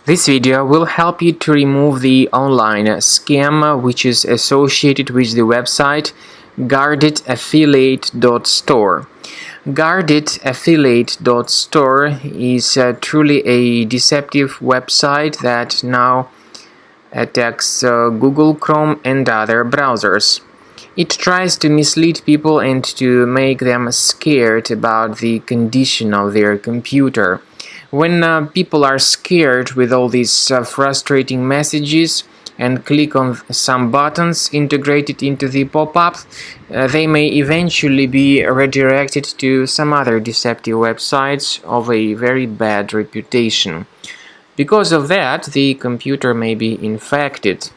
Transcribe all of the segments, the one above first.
This video will help you to remove the online scam which is associated with the website guardedaffiliate.store. Guardedaffiliate.store is truly a deceptive website that now attacks Google Chrome and other browsers. It tries to mislead people and to make them scared about the condition of their computer. When people are scared with all these frustrating messages and click on some buttons integrated into the pop-up, they may eventually be redirected to some other deceptive websites of a very bad reputation. Because of that, the computer may be infected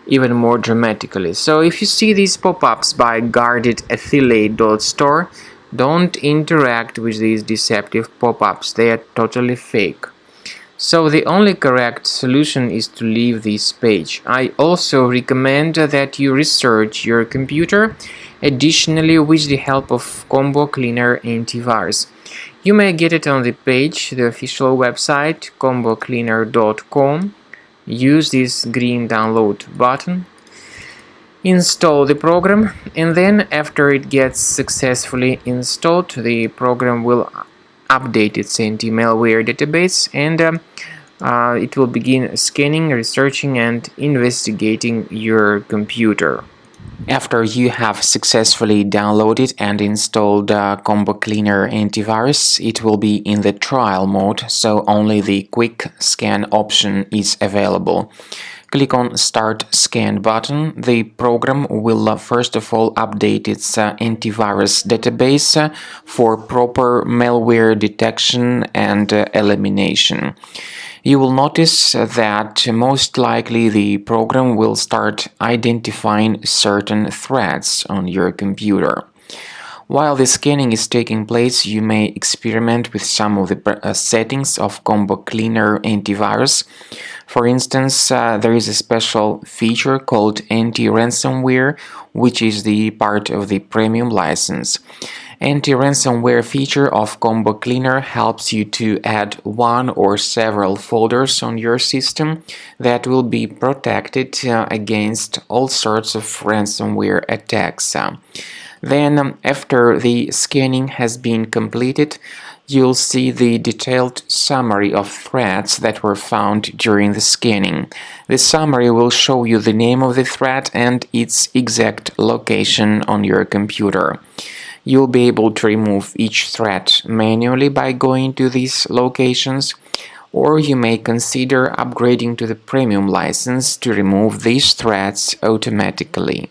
even more dramatically. So if you see these pop-ups by guardedaffiliate.store, don't interact with these deceptive pop-ups. They are totally fake. So the only correct solution is to leave this page. I also recommend that you research your computer additionally with the help of Combo Cleaner Antivirus. You may get it on the page, the official website combocleaner.com. Use this green download button, install the program, and then after it gets successfully installed, the program will update its anti-malware database and it will begin scanning, researching, and investigating your computer. After you have successfully downloaded and installed Combo Cleaner Antivirus, it will be in the trial mode, so only the quick scan option is available. Click on Start Scan button. The program will first of all update its antivirus database for proper malware detection and elimination. You will notice that most likely the program will start identifying certain threats on your computer. While the scanning is taking place, you may experiment with some of the settings of Combo Cleaner Antivirus. For instance, there is a special feature called Anti-Ransomware, which is the part of the premium license. Anti-ransomware feature of Combo Cleaner helps you to add one or several folders on your system that will be protected against all sorts of ransomware attacks. Then, after the scanning has been completed, you'll see the detailed summary of threats that were found during the scanning. The summary will show you the name of the threat and its exact location on your computer. You'll be able to remove each threat manually by going to these locations, or you may consider upgrading to the premium license to remove these threats automatically.